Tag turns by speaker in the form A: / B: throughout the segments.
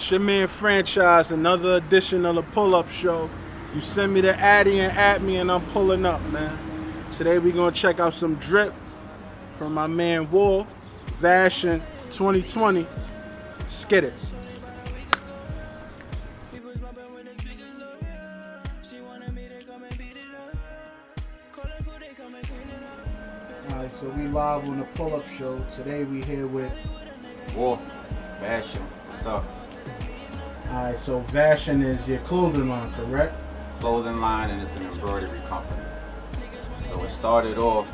A: It's your man Franchize, another edition of the Pull-Up Show. You send me the addy and at me and I'm pulling up, man. Today we gonna check out some drip from my man Wolf, Vashun2020. Skid it. Alright, so we live on the Pull-Up Show. Today we here with
B: Wolf, Vashun, what's up?
A: Alright, so Vashun is your clothing line, correct?
B: Clothing line, and it's an embroidery company. So it started off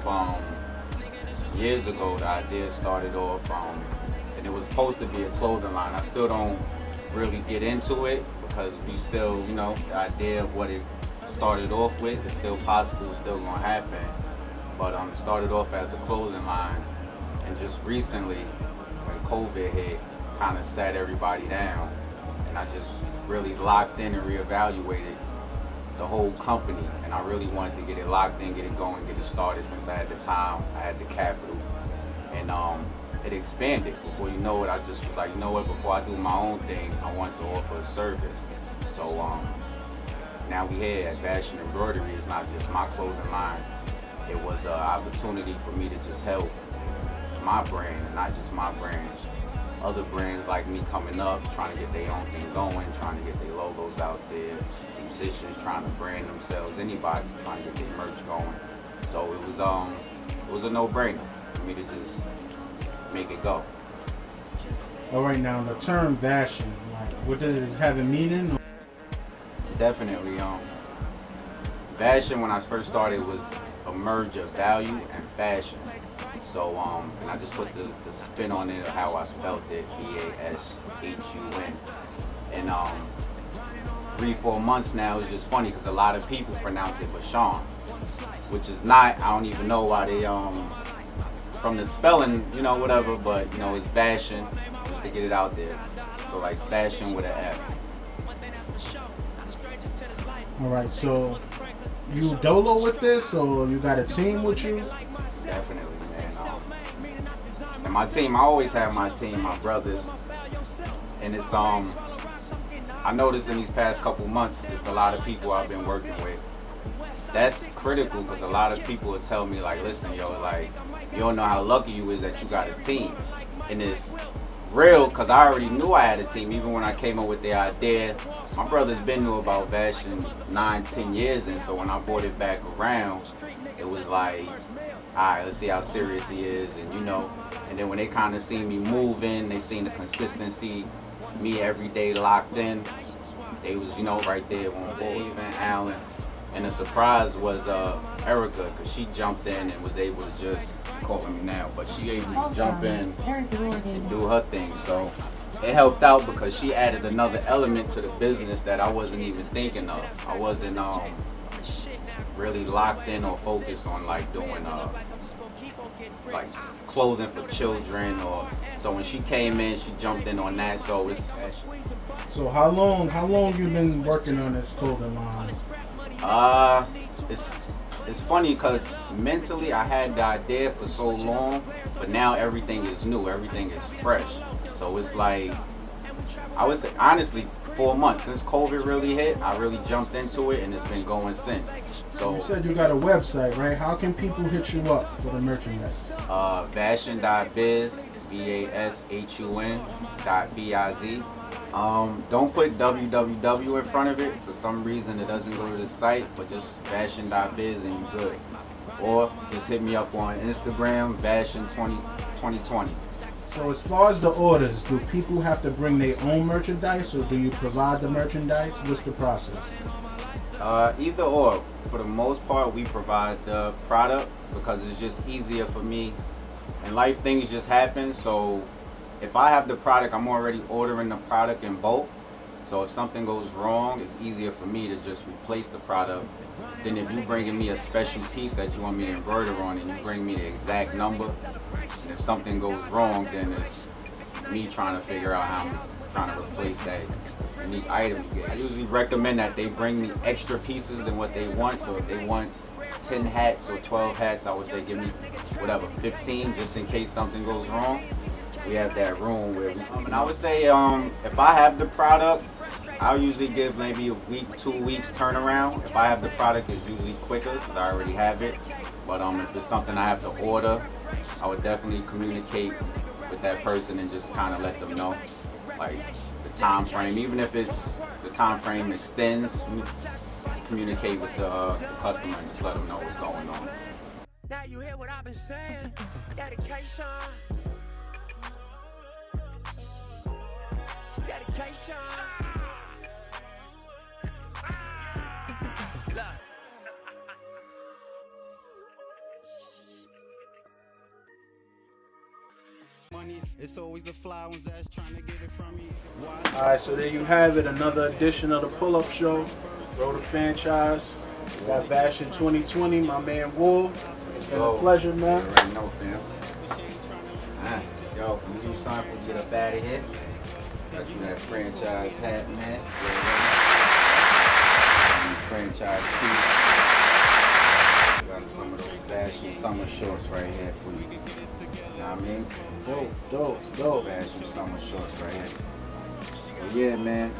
B: years ago. The idea started off, and it was supposed to be a clothing line. I still don't really get into it because we still, the idea of what it started off with is still possible, still gonna happen. But it started off as a clothing line, and just recently, when COVID hit, kind of sat everybody down, and I just really locked in and reevaluated the whole company, and I really wanted to get it locked in, get it going, get it started since I had the time, I had the capital, and it expanded. Before you know it, I just was like, you know what, before I do my own thing, I want to offer a service. So now we here at Vashun Embroidery. It's not just my clothing line. It was an opportunity for me to just help my brand, and not just my brand. Other brands like me coming up, trying to get their own thing going, trying to get their logos out there, musicians trying to brand themselves, anybody trying to get their merch going. So it was a no-brainer for me to just make it go.
A: All right, now the term Vashun, like, what does it have a meaning?
B: Definitely, Vashun when I first started was a merge of value and fashion. So, and I just put the spin on it of how I spelled it, V-A-S-H-U-N. And 3-4 months now, it's just funny because a lot of people pronounce it Vashun, which is not, I don't even know why they, from the spelling, whatever, but, it's Vashun, just to get it out there. So like fashion with an F.
A: All right, so you dolo with this, or you got a team with you?
B: Definitely, man. And my team, I always have my team, my brothers, and it's I noticed in these past couple months, just a lot of people I've been working with. That's critical because a lot of people will tell me like, listen, yo, like, you don't know how lucky you is that you got a team, and it's real because I already knew I had a team. Even when I came up with the idea, my brother's been knew about Vashun 9-10 years, and so when I brought it back around, it was like, alright, let's see how serious he is, and then when they kind of seen me moving, they seen the consistency, me every day locked in, they was, right there on board. Even Alan, and the surprise was Erica, because she jumped in and was able to just, calling me now, but she able to jump in and do her thing. So it helped out because she added another element to the business that I wasn't even thinking of. I wasn't really locked in or focused on like doing like clothing for children, or so when she came in, she jumped in on that. So it's
A: So how long you been working on this clothing line?
B: It's funny because mentally I had the idea for so long, but now everything is new, everything is fresh. So it's like, I would say honestly, 4 months since COVID really hit, I really jumped into it, and it's been going since. So
A: you said you got a website, right? How can people hit you up for the merchandise?
B: Vashun.biz, VASHUN.biz. Don't put www in front of it. For some reason it doesn't go to the site, but just Vashun.biz and you're good. Or just hit me up on Instagram, Vashun2020.
A: So as far as the orders, do people have to bring their own merchandise, or do you provide the merchandise? What's the process?
B: Either or. For the most part, we provide the product because it's just easier for me. In life, things just happen. So if I have the product, I'm already ordering the product in bulk. So if something goes wrong, it's easier for me to just replace the product than if you bringing me a special piece that you want me to embroider on and you bring me the exact number. And if something goes wrong, then it's me trying to figure out how I'm trying to replace that unique item. I usually recommend that they bring me extra pieces than what they want. So if they want 10 hats or 12 hats, I would say give me whatever, 15, just in case something goes wrong. we have that room where we, and I would say if I have the product, I'll usually give maybe a week, 2 weeks turnaround. If I have the product, it's usually quicker because I already have it. But if it's something I have to order, I would definitely communicate with that person and just kind of let them know, like the time frame. Even if it's the time frame extends, we communicate with the customer and just let them know what's going on.
C: Now you hear what I've been saying. Dedication. Dedication.
D: It's always the fly ones that's trying to get it from me.
A: Alright, so there you have it, another edition of the pull-up show. Road to Franchize. We got Vashun2020, my man Wolf. It's been a pleasure, man.
B: You already know, fam. Yo, can you do something for get up out of here? Got you that Franchize hat, man. Franchize tee. Got some of those Vashun summer shorts right here for you. You know what I mean?
A: Dope.
B: Vashun summer shorts right here. So yeah, man.